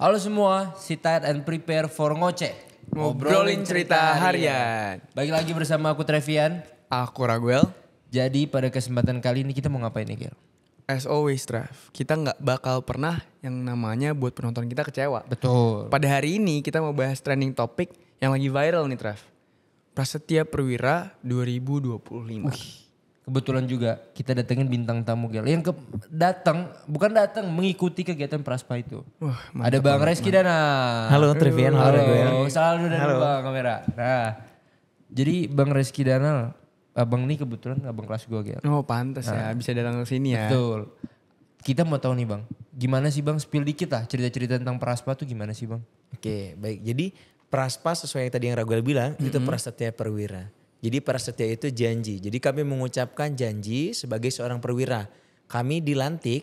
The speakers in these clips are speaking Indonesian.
Halo semua, sit tight and prepare for ngoceh. Ngobrolin cerita harian. Balik lagi bersama aku Trevian. Aku Raguel. Jadi pada kesempatan kali ini kita mau ngapain nih Gil? As always Trev, kita gak bakal pernah yang namanya buat penonton kita kecewa. Betul. Pada hari ini kita mau bahas trending topik yang lagi viral nih Trev. Prasetya Perwira 2025. Kebetulan juga kita datengin bintang tamu Gil. Yang bukan datang mengikuti kegiatan Praspa itu. Wah, ada Bang Reski Dana. Halo Trevian, halo Raguel. Selalu dari Bang kamera. Nah, jadi Bang Reski Dana, abang ini kebetulan abang kelas gue Gil. Oh pantas ya, bisa datang ke sini ya. Betul. Kita mau tahu nih Bang, gimana sih Bang, spill dikit lah cerita-cerita tentang Praspa tuh gimana sih Bang? Oke, baik. Jadi Praspa sesuai yang tadi yang Raguel bilang, itu Prasetya Perwira. Jadi Prasetya itu janji. Jadi kami mengucapkan janji sebagai seorang perwira. Kami dilantik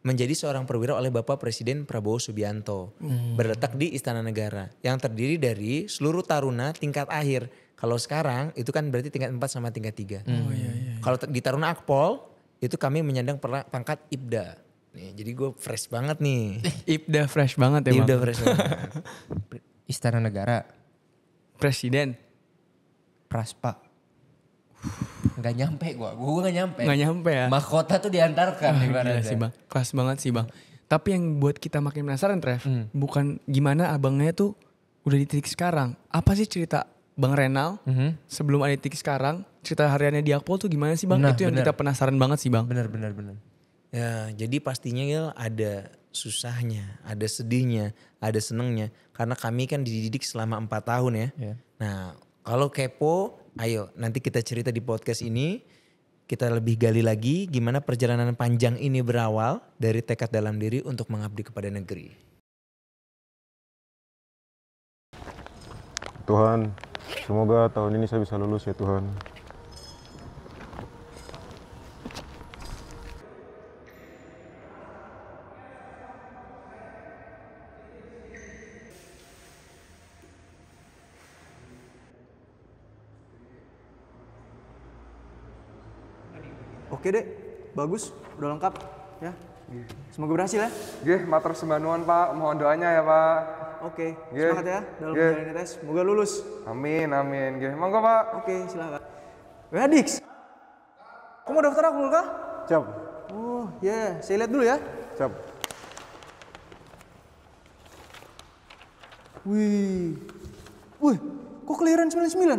menjadi seorang perwira oleh Bapak Presiden Prabowo Subianto. Berletak di Istana Negara. Yang terdiri dari seluruh taruna tingkat akhir. Kalau sekarang itu kan berarti tingkat 4 sama tingkat 3. Kalau di Taruna Akpol itu kami menyandang pangkat Ibda. Nih, jadi gue fresh banget nih. Ibda fresh banget ya Bang. Ibda fresh banget. Istana Negara, Presiden. Praspa. Gak nyampe gue gak nyampe. Gak nyampe ya. Mahkota tuh diantarkan Gila sih Bang, kelas banget sih Bang. Tapi yang buat kita makin penasaran Trev, bukan gimana abangnya tuh udah di titik sekarang. Apa sih cerita Bang Renal sebelum ada di titik sekarang, cerita hariannya di Akpol tuh gimana sih Bang? Nah, itu yang kita penasaran banget sih Bang. Bener. Ya, jadi pastinya Gil ada susahnya, ada sedihnya, ada senengnya. Karena kami kan dididik selama 4 tahun ya. Yeah. Nah, kalau kepo, ayo nanti kita cerita di podcast ini. Kita lebih gali lagi gimana perjalanan panjang ini berawal dari tekad dalam diri untuk mengabdi kepada negeri. Tuhan, semoga tahun ini saya bisa lulus ya Tuhan. Oke dek, bagus, udah lengkap ya. Semoga berhasil ya. Gih, matur sembah nuwun Pak, mohon doanya ya Pak. Oke, Nggih. semangat ya dalam Nggih. menjalani tes. Semoga lulus. Amin, amin. Gih, monggo Pak. Oke, silakan. Weh Dix, kamu mau daftar aku kah? Siap, Oh ya, saya lihat dulu ya. siap. Wih, kok kelahiran 99?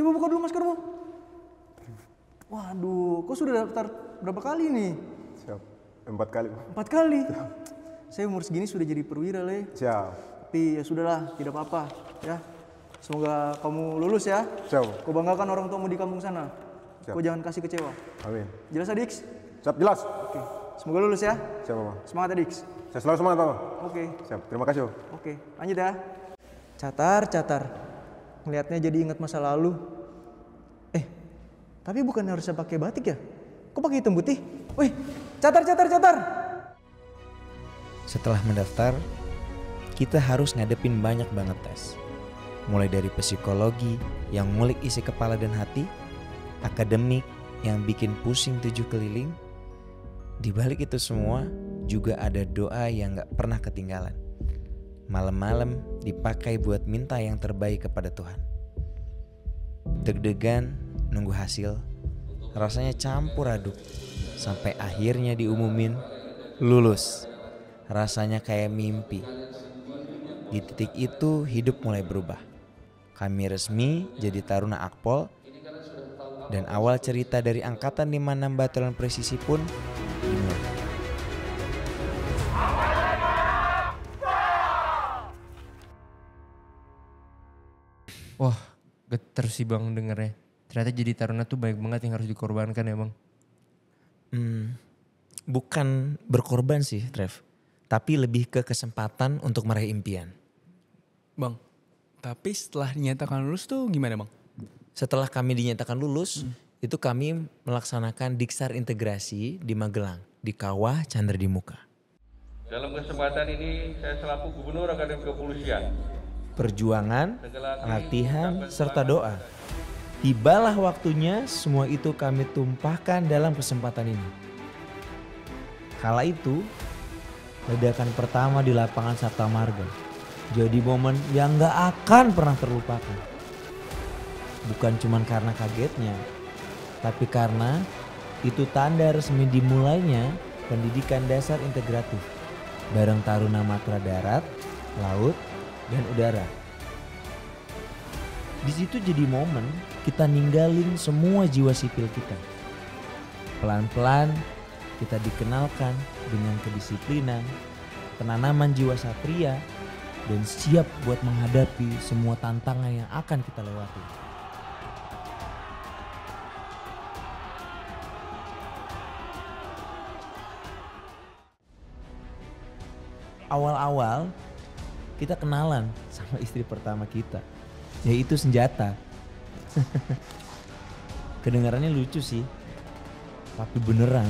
Coba buka dulu maskermu. Waduh, kok sudah daftar berapa kali nih? Siap, 4 kali. 4 kali. Saya umur segini sudah jadi perwira Le. Siap, Tapi ya sudahlah, tidak apa-apa ya. Semoga kamu lulus ya. siap. Kau banggakan orang tuamu di kampung sana. Siap. Kau jangan kasih kecewa. Amin. Jelas Adix? Siap, jelas. Oke. Semoga lulus ya. Siap Bapak. Semangat Adix. Saya selalu semangat Bapak. Oke. Siap, terima kasih Bapak. Oke. Lanjut ya. Catar. Ngelihatnya jadi ingat masa lalu. Tapi bukan harusnya pakai batik ya? Kok pakai hitam putih? Wih, catar. Setelah mendaftar, kita harus ngadepin banyak banget tes. Mulai dari psikologi yang ngulik isi kepala dan hati, akademik yang bikin pusing 7 keliling. Di balik itu semua juga ada doa yang gak pernah ketinggalan. Malam-malam dipakai buat minta yang terbaik kepada Tuhan. Deg-degan nunggu hasil, rasanya campur aduk. Sampai akhirnya diumumin lulus. Rasanya kayak mimpi. Di titik itu hidup mulai berubah. Kami resmi jadi Taruna Akpol. Dan awal cerita dari Angkatan 56 Batalion Presisi pun dimulai. Wah, geter sih Bang dengernya. Ternyata jadi taruna tuh banyak banget yang harus dikorbankan ya Bang. Bukan berkorban sih Trev, tapi lebih ke kesempatan untuk meraih impian. Bang, tapi setelah dinyatakan lulus tuh gimana Bang? Setelah kami dinyatakan lulus, itu kami melaksanakan Diksar Integrasi di Magelang, di Kawah Chandra di Muka. Dalam kesempatan ini saya selaku Gubernur Akademi Kepolisian. Perjuangan, latihan, serta doa. Tibalah waktunya semua itu kami tumpahkan dalam kesempatan ini. Kala itu, ledakan pertama di lapangan Sabta Marga jadi momen yang gak akan pernah terlupakan. Bukan cuma karena kagetnya, tapi karena itu tanda resmi dimulainya pendidikan dasar integratif bareng Taruna Matra Darat, Laut, dan Udara. Di situ jadi momen kita ninggalin semua jiwa sipil kita. Pelan-pelan kita dikenalkan dengan kedisiplinan, penanaman jiwa satria, dan siap buat menghadapi semua tantangan yang akan kita lewati. Awal-awal kita kenalan sama istri pertama kita, yaitu senjata. Kedengarannya lucu sih, tapi beneran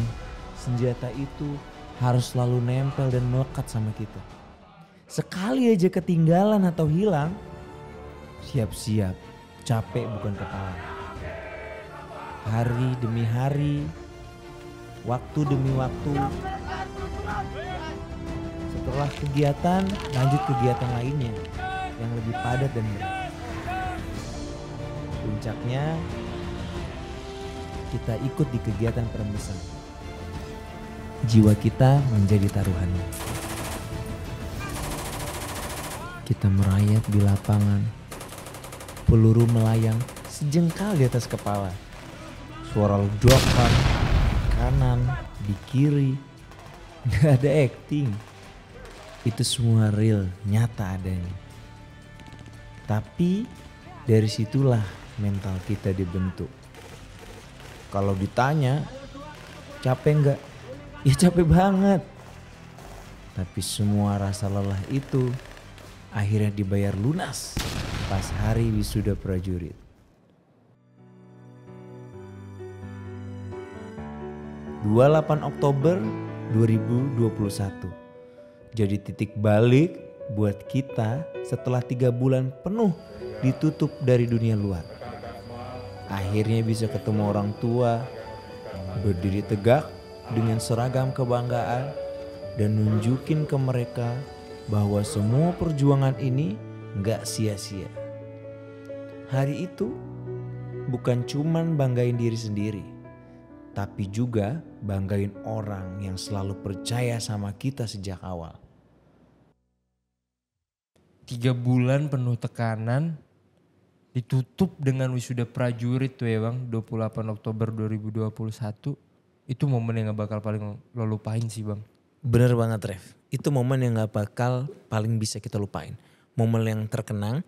senjata itu harus selalu nempel dan melekat sama kita. Sekali aja ketinggalan atau hilang, siap-siap capek bukan kepala. Hari demi hari, waktu demi waktu. Setelah kegiatan, lanjut kegiatan lainnya yang lebih padat dan berat. Puncaknya, kita ikut di kegiatan perembusan. Jiwa kita menjadi taruhannya. Kita merayap di lapangan. Peluru melayang sejengkal di atas kepala. Suara ledakan di kanan, di kiri. Gak ada acting. Itu semua real, nyata adanya. Tapi dari situlah mental kita dibentuk. Kalau ditanya, capek enggak? Ya capek banget. Tapi semua rasa lelah itu akhirnya dibayar lunas pas hari wisuda prajurit. Oktober 2021. Jadi titik balik buat kita setelah 3 bulan penuh ditutup dari dunia luar. Akhirnya bisa ketemu orang tua, berdiri tegak dengan seragam kebanggaan dan nunjukin ke mereka bahwa semua perjuangan ini gak sia-sia. Hari itu bukan cuman banggain diri sendiri, tapi juga banggain orang yang selalu percaya sama kita sejak awal. 3 bulan penuh tekanan ditutup dengan wisuda prajurit tuh ya Bang, 28 Oktober 2021. Itu momen yang gak bakal paling lo lupain sih Bang. Bener banget Rev, itu momen yang gak bakal paling bisa kita lupain. Momen yang terkenang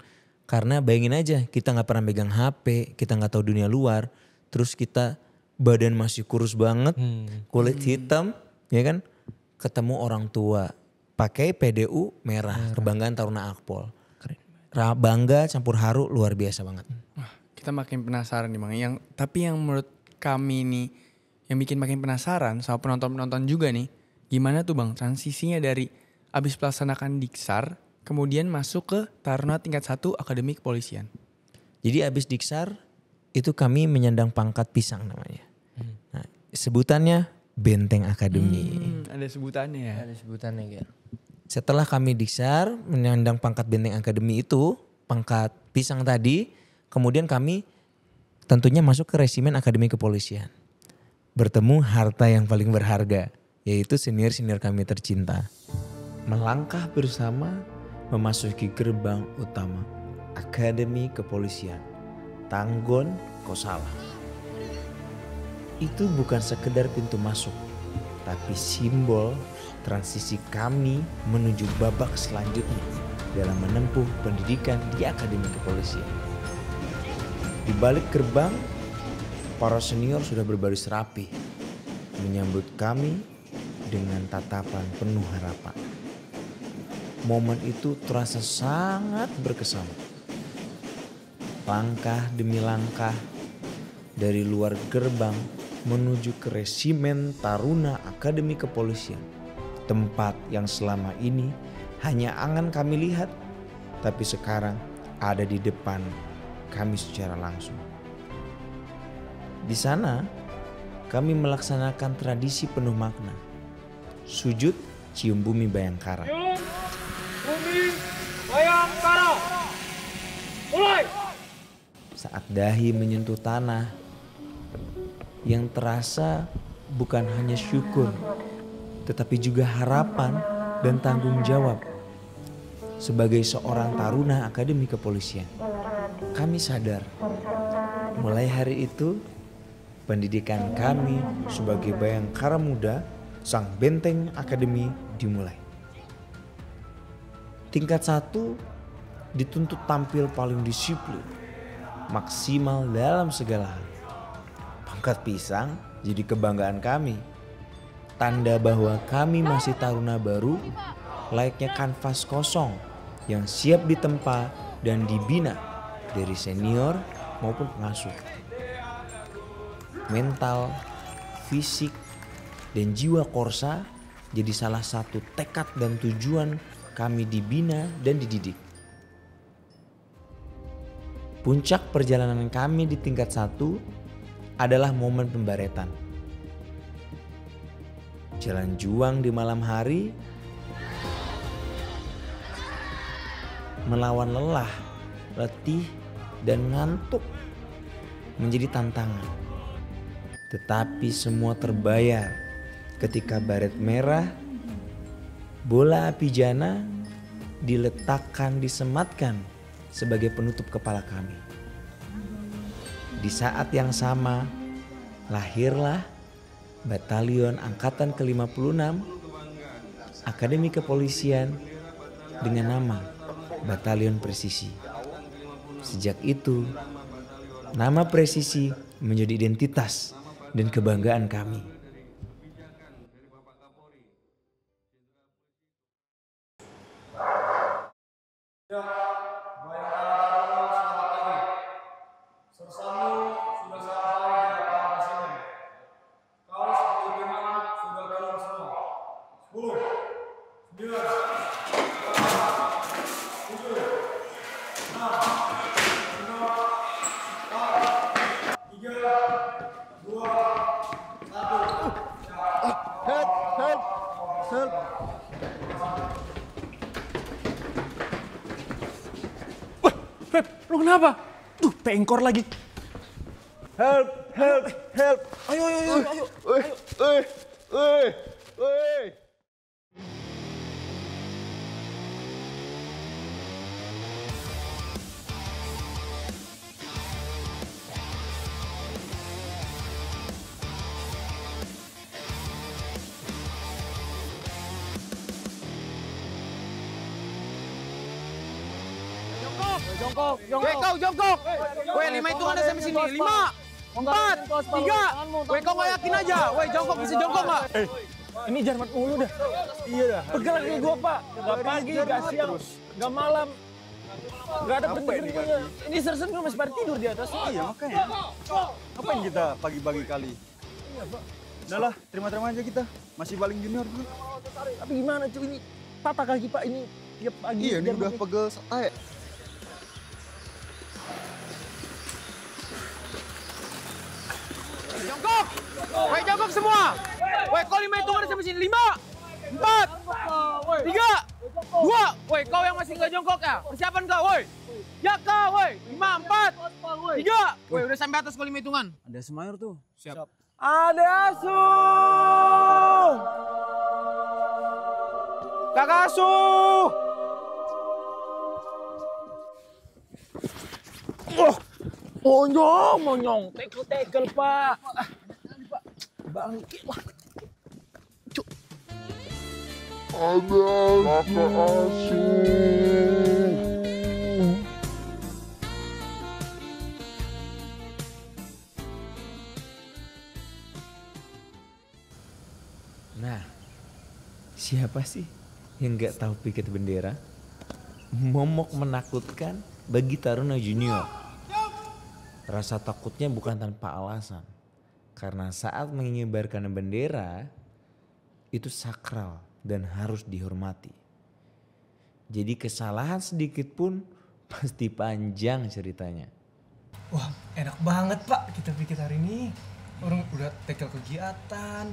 karena bayangin aja kita gak pernah megang HP, kita gak tahu dunia luar. Terus kita badan masih kurus banget, kulit hitam ya kan. Ketemu orang tua pakai PDU merah. Kebanggaan Taruna Akpol. Bangga campur haru luar biasa banget. Wah, kita makin penasaran nih Bang. Tapi yang menurut kami nih yang bikin makin penasaran sama penonton-penonton juga nih. Gimana tuh Bang transisinya dari abis pelaksanakan Diksar kemudian masuk ke Taruna tingkat 1 Akademi Kepolisian. Jadi abis Diksar itu kami menyandang pangkat pisang namanya. Nah, sebutannya Benteng Akademi. Ada sebutannya ya? Ada sebutannya Ger. Setelah kami Diksar menyandang pangkat Benteng Akademi itu, pangkat pisang tadi, kemudian kami tentunya masuk ke Resimen Akademi Kepolisian. Bertemu harta yang paling berharga, yaitu senior-senior kami tercinta. Melangkah bersama memasuki gerbang utama Akademi Kepolisian, Tanggon Kosala. Itu bukan sekedar pintu masuk, tapi simbol transisi kami menuju babak selanjutnya dalam menempuh pendidikan di Akademi Kepolisian. Di balik gerbang, para senior sudah berbaris rapi, menyambut kami dengan tatapan penuh harapan. Momen itu terasa sangat berkesan. Langkah demi langkah dari luar gerbang menuju ke Resimen Taruna Akademi Kepolisian. Tempat yang selama ini hanya angan kami lihat, tapi sekarang ada di depan kami secara langsung. Di sana kami melaksanakan tradisi penuh makna. Sujud Cium Bumi Bayangkara. Bumi Bayangkara. Mulai. Saat dahi menyentuh tanah, yang terasa bukan hanya syukur, tetapi juga harapan dan tanggung jawab. Sebagai seorang taruna Akademi Kepolisian, kami sadar mulai hari itu pendidikan kami sebagai Bayangkara Muda Sang Benteng Akademi dimulai. Tingkat 1 dituntut tampil paling disiplin, maksimal dalam segala hal. Pangkat pisang jadi kebanggaan kami. Tanda bahwa kami masih taruna baru, layaknya kanvas kosong yang siap ditempa dan dibina dari senior maupun pengasuh. Mental, fisik, dan jiwa Korsa jadi salah satu tekad dan tujuan kami dibina dan dididik. Puncak perjalanan kami di tingkat 1 adalah momen pembaretan. Jalan juang di malam hari, melawan lelah, letih, dan ngantuk menjadi tantangan. Tetapi semua terbayar ketika baret merah, bola api jana disematkan sebagai penutup kepala kami. Di saat yang sama, lahirlah Batalion Angkatan ke-56 Akademi Kepolisian dengan nama Batalion Presisi. Sejak itu, nama Presisi menjadi identitas dan kebanggaan kami. Lu kenapa? Tuh, pengkor lagi. Help, help, help. Ayo. Jongkok. Weh kau jongkok. Weh 5 hitungannya sampai sini. 5, 4, 3. Weh kau nggak yakin aja. Weh jongkok bisa jongkok nggak? Ini jangan mulu dah. Iya dah. Pegal kaki gua, Pak. Gak pagi, gak siang, gak malam. Gak ada berhenti-berhentinya. Ini sersen gua masih pada tidur di atas. Iya makanya. Ngapain kita pagi-pagi kali? Iya, Pak. Udah lah, terima-terima aja kita. Masih paling junior dulu. Tapi gimana cuy ini? Patah kaki Pak ini tiap pagi. Iya, ini udah pegel satay. Jongkok. Weh jongkok semua. Weh kau 5 hitungannya sampai sini. 5, 4, 3, 2. Weh kau yang masih nggak jongkok ya? Persiapan kau, woi. Ya kau, woi. 5, 4, 3. Woi udah sampai atas kau 5 hitungan. Ada Semayur tuh. Siap. Ada Asu. Kakak Asu. Monyong. Tekel, Pak. Bangkit, wah. Cuk. Ada Kakak Asu. Nah, siapa sih yang nggak tahu piket bendera? Momok menakutkan bagi taruna junior. Rasa takutnya bukan tanpa alasan. Karena saat mengibarkan bendera, itu sakral dan harus dihormati. Jadi kesalahan sedikit pun pasti panjang ceritanya. Wah, enak banget Pak kita pikir hari ini. Orang udah tackle kegiatan,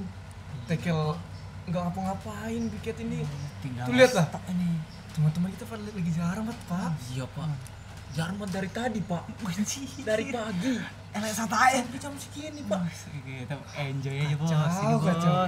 tackle nggak ngapa-ngapain piket ini. Tinggal Tuh lihat lah. ini. Teman-teman kita pada lagi jarang banget, Pak. Iya pak. Jarang banget dari tadi pak. Dari pagi. Enak santai. Sampai jam segini pak. Kita enjoy aja, Bos. Kacau, kacau.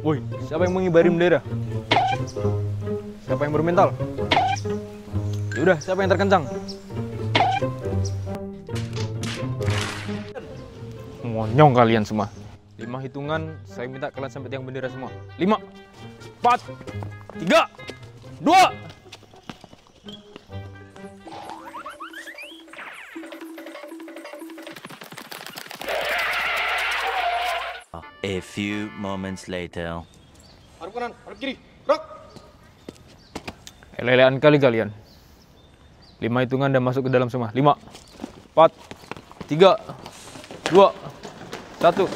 Woi, siapa yang mengibari bendera? Siapa yang bermental? Yaudah, siapa yang terkencang? Monyong kalian semua. 5 hitungan, saya minta kalian sampai tiang bendera semua. 5, 4, 3, 2. A few moments later. Harap kanan, harap kiri, gerak. Lelean kali kalian. 5 hitungan dan masuk ke dalam semua. 5, 4, 3, 2, 1.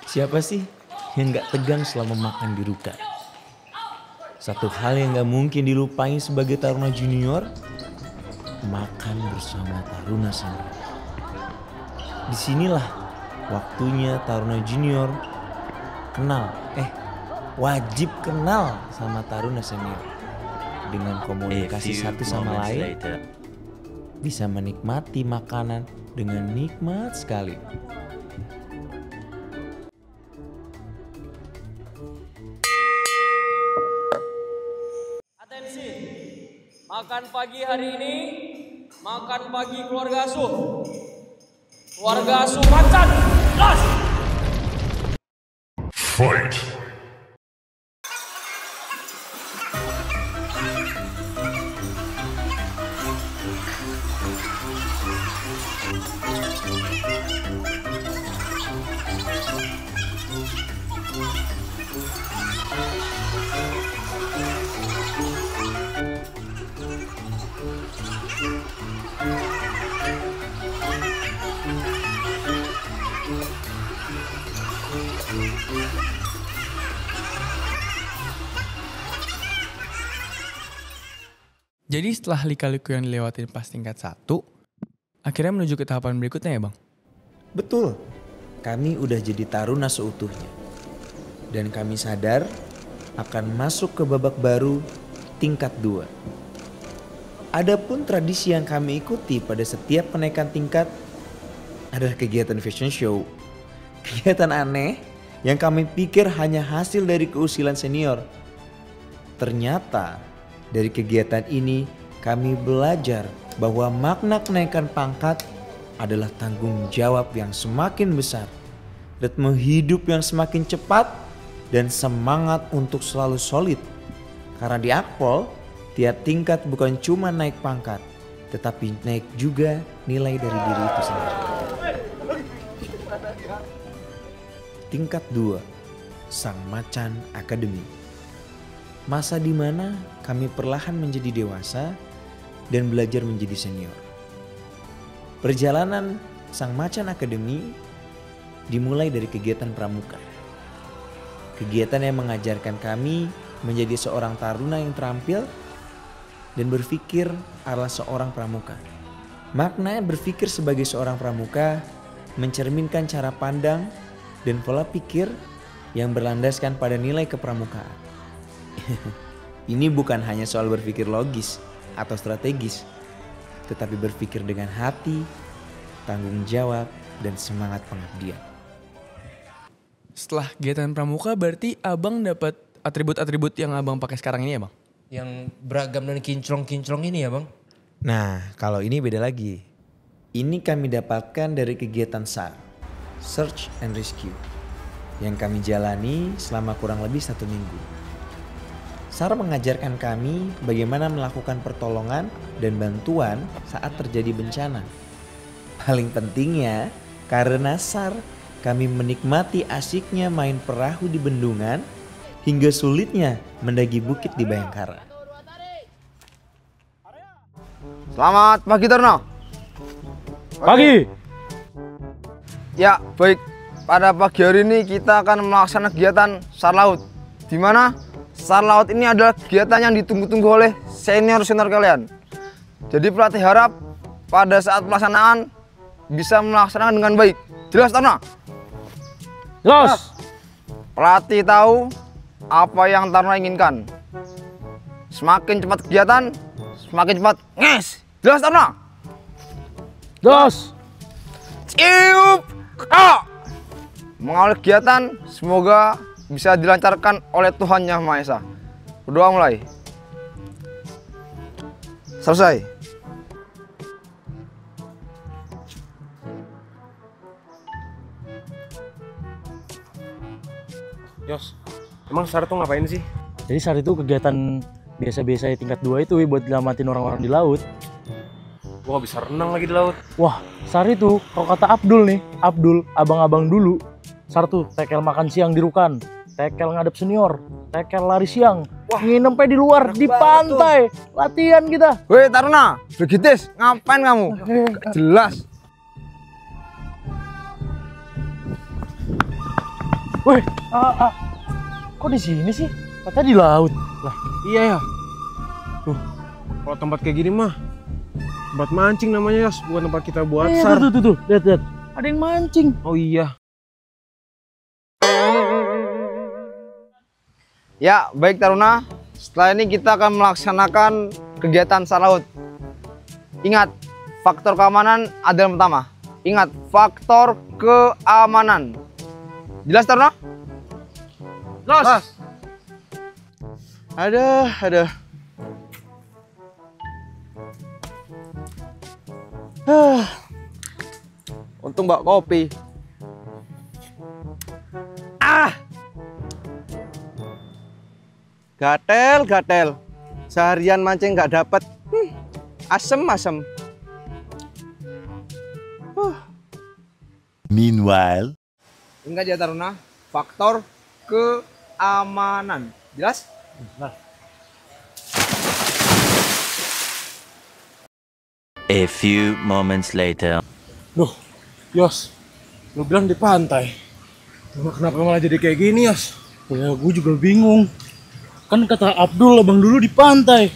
Siapa sih yang gak tegang selama makan di Ruka? Satu hal yang gak mungkin dilupain sebagai Taruna Junior, makan bersama Taruna Senior. Disinilah waktunya Taruna Junior wajib kenal sama Taruna Senior. Dengan komunikasi satu sama lain, bisa menikmati makanan dengan nikmat sekali. Makan pagi hari ini, makan pagi keluarga asuh. Keluarga asuh macan, las! Fight! Jadi setelah lika-liku yang dilewatin pas tingkat 1, akhirnya menuju ke tahapan berikutnya ya Bang? Betul, kami udah jadi Taruna seutuhnya. Dan kami sadar akan masuk ke babak baru tingkat 2. Adapun tradisi yang kami ikuti pada setiap kenaikan tingkat adalah kegiatan fashion show. Kegiatan aneh yang kami pikir hanya hasil dari keusilan senior. Ternyata dari kegiatan ini kami belajar bahwa makna kenaikan pangkat adalah tanggung jawab yang semakin besar, ritme hidup yang semakin cepat, dan semangat untuk selalu solid. Karena di Akpol, tiap tingkat bukan cuma naik pangkat, tetapi naik juga nilai dari diri itu sendiri. Tingkat 2, Sang Macan Academy. Masa di mana kami perlahan menjadi dewasa dan belajar menjadi senior. Perjalanan Sang Macan Academy dimulai dari kegiatan pramuka. Kegiatan yang mengajarkan kami menjadi seorang taruna yang terampil dan berpikir ala seorang pramuka. Makna berpikir sebagai seorang pramuka mencerminkan cara pandang dan pola pikir yang berlandaskan pada nilai kepramukaan. Ini bukan hanya soal berpikir logis atau strategis, tetapi berpikir dengan hati, tanggung jawab, dan semangat pengabdian. Setelah kegiatan pramuka berarti abang dapat atribut-atribut yang abang pakai sekarang ini ya bang? Yang beragam dan kinclong-kinclong ini ya bang? Nah kalau ini beda lagi. Ini kami dapatkan dari kegiatan SAR, Search and Rescue, yang kami jalani selama kurang lebih 1 minggu. SAR mengajarkan kami bagaimana melakukan pertolongan dan bantuan saat terjadi bencana. Paling pentingnya, karena SAR, kami menikmati asiknya main perahu di bendungan hingga sulitnya mendaki bukit di Bayangkara. Selamat pagi Taruna. Pagi. Ya, baik. Pada pagi hari ini kita akan melaksanakan kegiatan SAR Laut. Di mana SAR Laut ini adalah kegiatan yang ditunggu-tunggu oleh senior-senior kalian. Jadi pelatih harap pada saat pelaksanaan bisa melaksanakan dengan baik. Jelas Taruna? Jelas. Pelatih tahu apa yang Taruna inginkan. Semakin cepat kegiatan, semakin cepat nges. Jelas Taruna? Jelas. Ciup. Mengawali kegiatan, semoga bisa dilancarkan oleh Tuhan Yang Maha Esa. Berdoa mulai. Selesai. Yos, emang SAR tuh ngapain sih? Jadi SAR itu kegiatan biasa-biasa tingkat 2 itu buat nyelamatin orang-orang di laut. Gua gak bisa renang lagi di laut. Wah, SAR itu kalau kata Abdul nih, Abdul, abang-abang dulu, SAR tuh tekel makan siang di Rukan, tekel ngadep senior, tekel lari siang, nginep di luar, di pantai, latihan kita. Weh Taruna, Brigitis, ngapain kamu? Gak jelas. Weh, kok di sini sih? Katanya di laut. Lah, iya ya. Tuh, kalau tempat kayak gini mah tempat mancing namanya, Yos, bukan tempat kita buat SAR. Tuh, lihat. Ada yang mancing. Oh iya. Ya, baik Taruna. Setelah ini kita akan melaksanakan kegiatan SAR Laut. Ingat, faktor keamanan adalah yang pertama. Ingat, faktor keamanan. Jelas Taruna? Jelas. Ada. Untung mbak kopi. Gatel. Seharian mancing nggak dapet. Asem. Meanwhile. Ingat ya Taruna, faktor keamanan. Jelas? Jelas. A few moments later. Loh, Yos, lu bilang di pantai. Kenapa malah jadi kayak gini, Yos? Ya, gue juga bingung. Kan kata Abdul, abang dulu di pantai.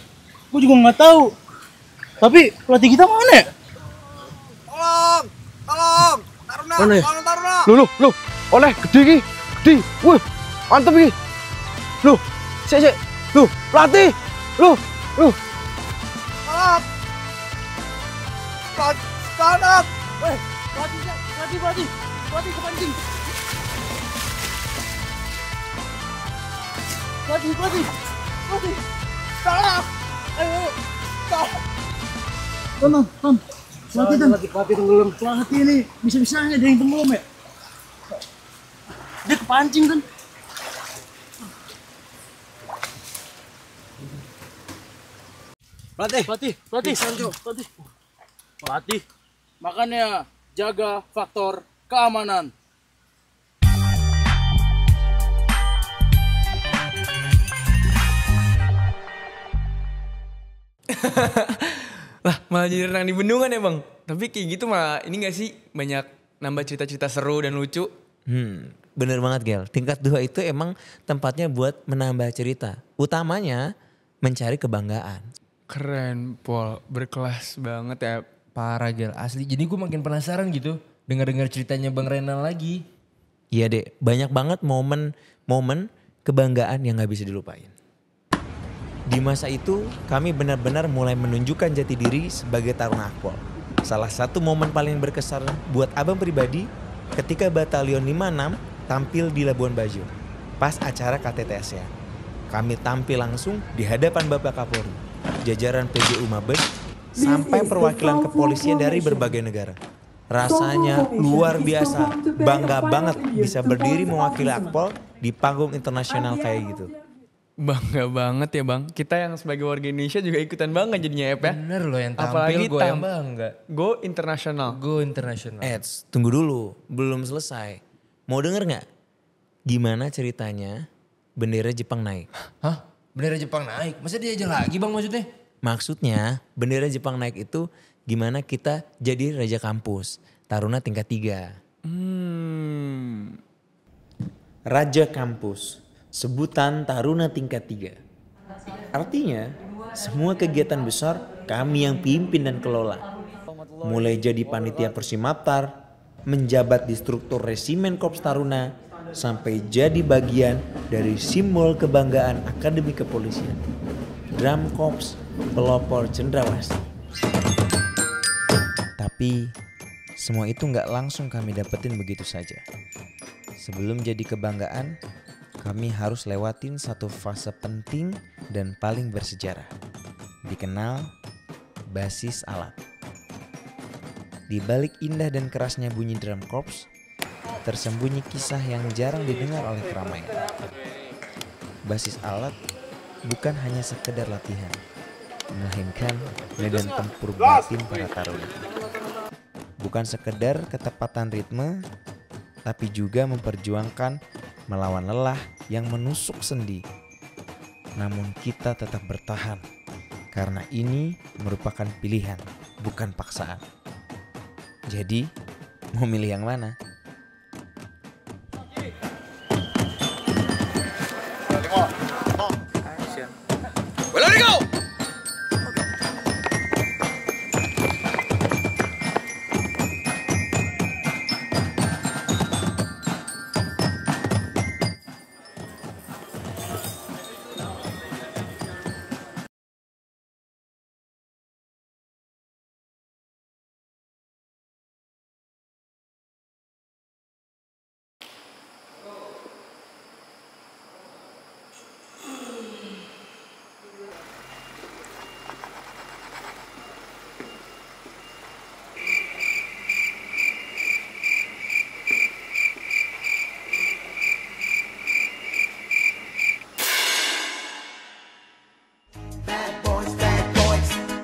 Gue juga nggak tahu. Tapi pelatih kita mana ya? Tolong, Taruna, Mana ya? tolong Taruna. Loh, oleh gede. Wih, mantep ini. Loh, sik. Loh, pelatih. Loh. Tolong. Tolong. Weh, pelatih kepancing. Pelatih. Tolong. Ayo. Ton. Pelatih tenggelam. Pelatih ini bisa-bisanya ada yang tenggelam ya? Dia kepancing kan? Pelatih. Makanya jaga faktor keamanan. Lah malah jadi renang di bendungan ya bang. Tapi kayak gitu malah ini gak sih banyak nambah cerita-cerita seru dan lucu. Bener banget Gel. Tingkat 2 itu emang tempatnya buat menambah cerita. Utamanya mencari kebanggaan. Keren Pol, berkelas banget ya. Parah Gel, asli. Jadi gue makin penasaran gitu dengar-dengar ceritanya Bang Renal lagi. Iya dek, banyak banget momen kebanggaan yang gak bisa dilupain. Di masa itu kami benar-benar mulai menunjukkan jati diri sebagai Taruna Akpol. Salah satu momen paling berkesan buat abang pribadi ketika Batalion 56 tampil di Labuan Bajo pas acara KTT ASEAN. Kami tampil langsung di hadapan Bapak Kapolri, jajaran PJU Mabes, sampai perwakilan kepolisian dari berbagai negara. Rasanya luar biasa, bangga banget bisa berdiri mewakili Akpol di panggung internasional kayak gitu. Bangga banget ya bang. Kita yang sebagai warga Indonesia juga ikutan bangga jadinya ya. Bener loh yang tampil. Apalagi gue yang bangga. Go internasional. Tunggu dulu, belum selesai. Mau denger gak? Gimana ceritanya bendera Jepang naik? Hah? Bendera Jepang naik? Masa dia aja lagi bang maksudnya? Maksudnya bendera Jepang naik itu gimana kita jadi raja kampus. Taruna tingkat 3. Raja kampus, sebutan taruna tingkat 3. Artinya semua kegiatan besar kami yang pimpin dan kelola. Mulai jadi panitia Persimaptar, menjabat di struktur resimen Korps Taruna, sampai jadi bagian dari simbol kebanggaan Akademi Kepolisian. Drum Korps Pelopor Cendrawasih. Tapi semua itu nggak langsung kami dapetin begitu saja. Sebelum jadi kebanggaan, kami harus lewatin satu fase penting dan paling bersejarah. Dikenal basis alat. Di balik indah dan kerasnya bunyi drum corps, tersembunyi kisah yang jarang didengar oleh keramaian. Basis alat bukan hanya sekedar latihan, melainkan medan tempur batin para taruna. Bukan sekedar ketepatan ritme, tapi juga memperjuangkan melawan lelah yang menusuk sendi. Namun kita tetap bertahan, karena ini merupakan pilihan, bukan paksaan. Jadi, mau milih yang mana? Let it go!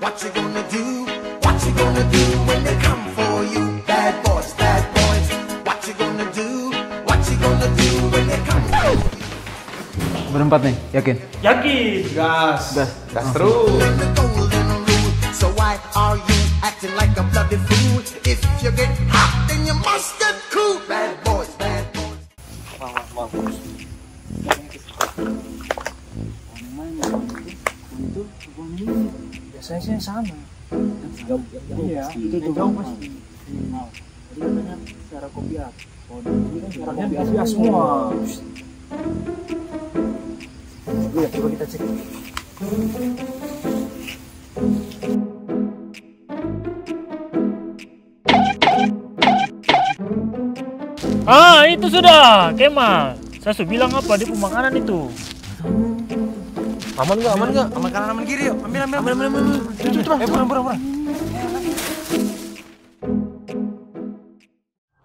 What you gonna do? What you gonna do when they come for you? Bad boys, what you gonna do? What you gonna do when they come for you? Berempat nih, yakin? Yakin. Gas terus. So why are you acting like a bloody fool? If you get hot, then you must get cool. Bad boys. Biasanya sih yang sana. Iya, itu jauh pasti. Jadi katanya cara kopi up. Caranya kopi up semua. Lihat, coba kita cek. Ah, itu sudah, Kemal. Saya sudah bilang apa di pemakanan itu. Aman nggak? Aman kanan, aman kiri yuk. Ambil. Cepat. Pura.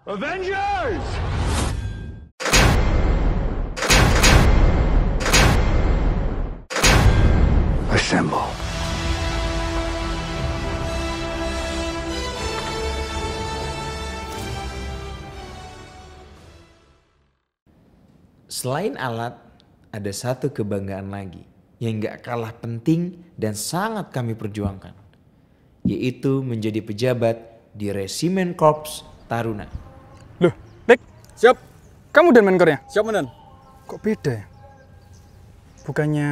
Avengers! Assemble. Selain alat, ada satu kebanggaan lagi yang gak kalah penting dan sangat kami perjuangkan, yaitu menjadi pejabat di Resimen Korps Taruna. Loh, Dek, siap. Kamu dan menkornya? Siap, Menan. Kok beda ya? Bukannya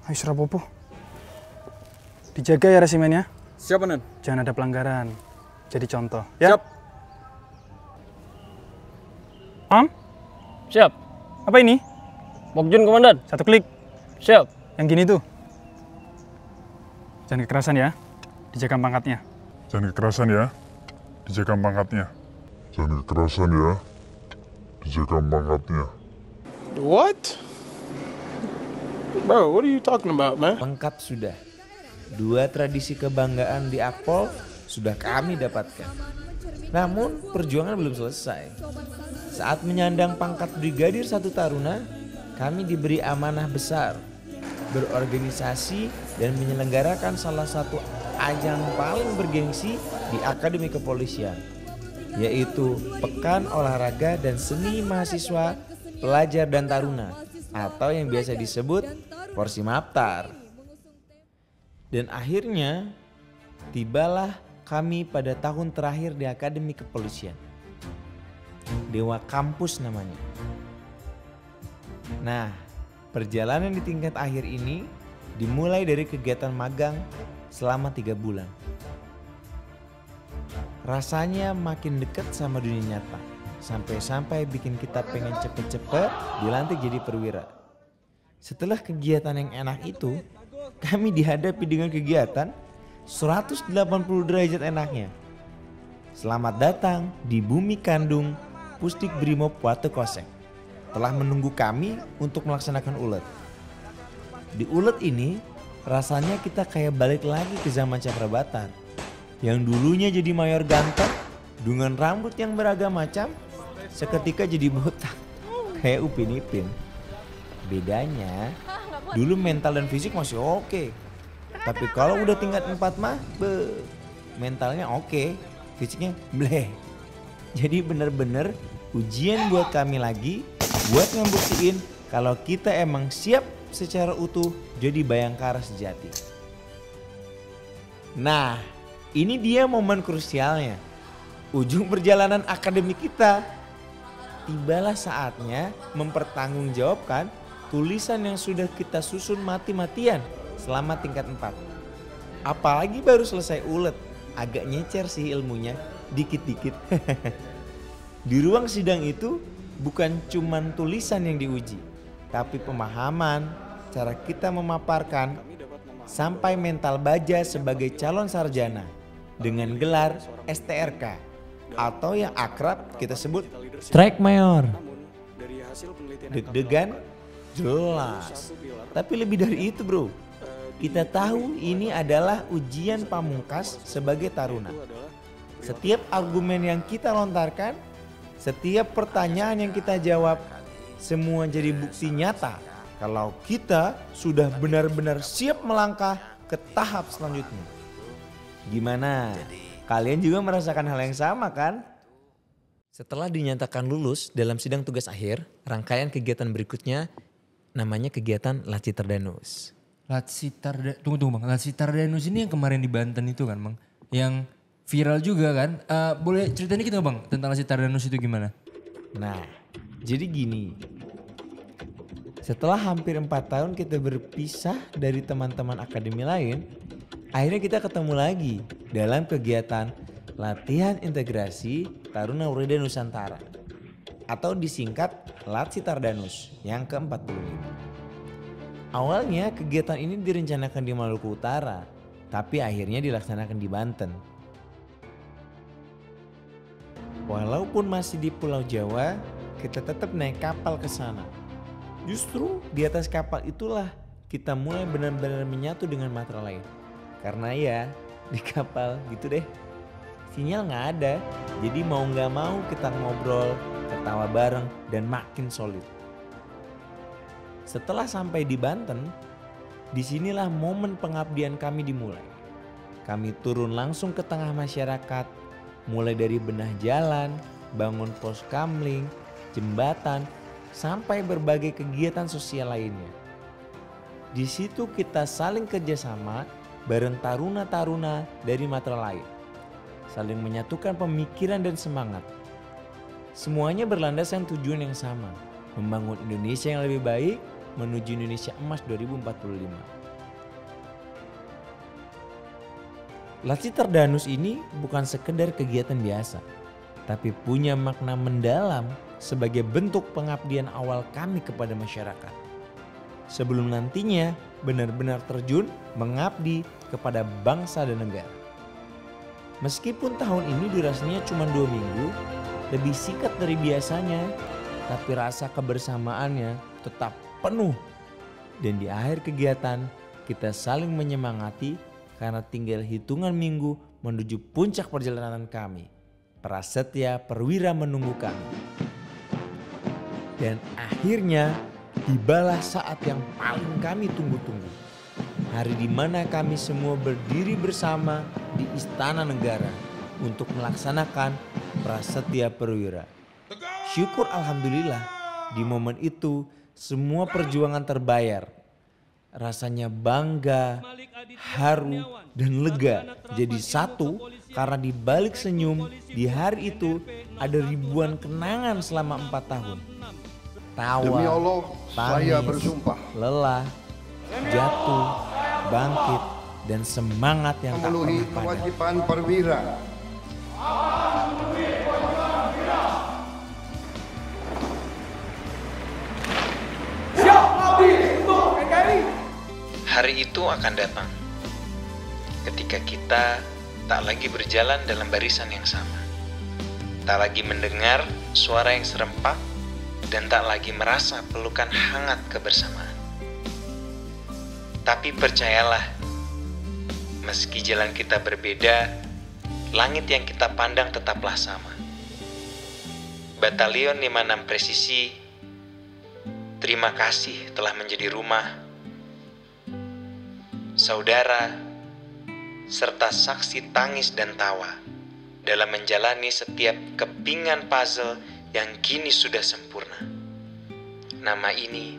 Ayo Surapopo. Dijaga ya resimennya. Siap, Menan. Jangan ada pelanggaran. Jadi contoh, ya? Siap. Am? Siap. Apa ini? Mokjun, Komandan. Satu klik. Siap. Yang gini tuh. Jangan kekerasan ya. Dijaga pangkatnya. Jangan kekerasan ya. Dijaga pangkatnya. Jangan kekerasan ya. Dijaga pangkatnya. What? Bro, what are you talking about, man? Lengkap sudah. 2 tradisi kebanggaan di Akpol sudah kami dapatkan. Namun perjuangan belum selesai. Saat menyandang pangkat Brigadir 1 Taruna, kami diberi amanah besar, berorganisasi dan menyelenggarakan salah satu ajang paling bergengsi di Akademi Kepolisian, yaitu Pekan Olahraga dan Seni Mahasiswa, Pelajar dan Taruna, atau yang biasa disebut Persimaptar. Dan akhirnya tibalah kami pada tahun terakhir di Akademi Kepolisian. Dewa Kampus namanya. Nah, perjalanan di tingkat akhir ini dimulai dari kegiatan magang selama 3 bulan. Rasanya makin dekat sama dunia nyata. Sampai-sampai bikin kita pengen cepet-cepet dilantik jadi perwira. Setelah kegiatan yang enak itu, kami dihadapi dengan kegiatan 180 derajat enaknya. Selamat datang di Bumi Kandung Pusdik Brimob Watu Kosek. Telah menunggu kami untuk melaksanakan ulet. Di ulet ini rasanya kita kayak balik lagi ke zaman Cakrabatar. Yang dulunya jadi mayor ganteng dengan rambut yang beragam macam, seketika jadi botak kayak Upin Ipin. Bedanya dulu mental dan fisik masih oke. Tapi kalau udah tingkat 4 mah mentalnya oke, fisiknya bleh. Jadi bener-bener ujian buat kami lagi buat ngebuktiin kalau kita emang siap secara utuh jadi Bayangkara sejati. Nah, ini dia momen krusialnya. Ujung perjalanan akademik kita. Tibalah saatnya mempertanggungjawabkan tulisan yang sudah kita susun mati-matian selama tingkat 4. Apalagi baru selesai ulet, agak nyecer sih ilmunya, dikit-dikit. Di ruang sidang itu bukan cuman tulisan yang diuji, tapi pemahaman, cara kita memaparkan, sampai mental baja sebagai calon sarjana dengan gelar STRK atau yang akrab kita sebut Strike Mayor. Deg-degan? Jelas. Tapi lebih dari itu bro. Kita tahu ini adalah ujian pamungkas sebagai taruna. Setiap argumen yang kita lontarkan, setiap pertanyaan yang kita jawab, semua jadi bukti nyata kalau kita sudah benar-benar siap melangkah ke tahap selanjutnya. Gimana? Kalian juga merasakan hal yang sama kan? Setelah dinyatakan lulus dalam sidang tugas akhir, rangkaian kegiatan berikutnya namanya kegiatan Lacitardanus. Tunggu Bang, Lacitardanus ini yang kemarin di Banten itu kan Bang? Yang viral juga kan? Boleh ceritain dikit Bang tentang Lacitardanus itu gimana? Nah, jadi gini. Setelah hampir 4 tahun kita berpisah dari teman-teman akademi lain, akhirnya kita ketemu lagi dalam kegiatan Latihan Integrasi Taruna Ureda Nusantara atau disingkat Lacitardanus yang ke-45. Awalnya kegiatan ini direncanakan di Maluku Utara, tapi akhirnya dilaksanakan di Banten. Walaupun masih di Pulau Jawa, kita tetap naik kapal ke sana. Justru di atas kapal itulah kita mulai benar-benar menyatu dengan matra lain. Karena ya di kapal gitu deh, sinyal nggak ada. Jadi mau nggak mau kita ngobrol, ketawa bareng dan makin solid. Setelah sampai di Banten, disinilah momen pengabdian kami dimulai. Kami turun langsung ke tengah masyarakat, mulai dari benah jalan, bangun pos kamling, jembatan, sampai berbagai kegiatan sosial lainnya. Di situ kita saling kerjasama bareng taruna-taruna dari matra lain. Saling menyatukan pemikiran dan semangat. Semuanya berlandaskan tujuan yang sama, membangun Indonesia yang lebih baik menuju Indonesia Emas 2045. Lacitardanus ini bukan sekedar kegiatan biasa, tapi punya makna mendalam sebagai bentuk pengabdian awal kami kepada masyarakat. Sebelum nantinya benar-benar terjun mengabdi kepada bangsa dan negara. Meskipun tahun ini durasinya cuma 2 minggu, lebih singkat dari biasanya, tapi rasa kebersamaannya tetap penuh. Dan di akhir kegiatan kita saling menyemangati karena tinggal hitungan minggu menuju puncak perjalanan kami. Prasetya Perwira menunggu kami. Dan akhirnya tibalah saat yang paling kami tunggu-tunggu. Hari di mana kami semua berdiri bersama di Istana Negara untuk melaksanakan Prasetya Perwira. Syukur alhamdulillah di momen itu semua perjuangan terbayar. Rasanya bangga, haru, dan lega jadi satu karena di balik senyum di hari itu ada ribuan kenangan selama 4 tahun. Tawa, Demi Allah, saya tangis, bersumpah. lelah, jatuh, bangkit, dan semangat yang tak Memenuhi pernah padam. kewajiban perwira. Siap mati untuk NKRI. Hari itu akan datang ketika kita tak lagi berjalan dalam barisan yang sama, tak lagi mendengar suara yang serempak, dan tak lagi merasa pelukan hangat kebersamaan. Tapi percayalah, meski jalan kita berbeda, langit yang kita pandang tetaplah sama. Batalion 56 Presisi, terima kasih telah menjadi rumah, saudara, serta saksi tangis dan tawa dalam menjalani setiap kepingan puzzle yang kini sudah sempurna. Nama ini,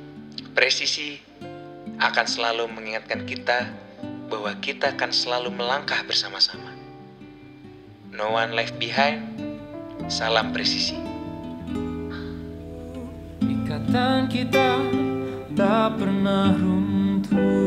Presisi, akan selalu mengingatkan kita bahwa kita akan selalu melangkah bersama-sama. No one left behind. Salam Presisi. Ikatan kita tak pernah runtuh.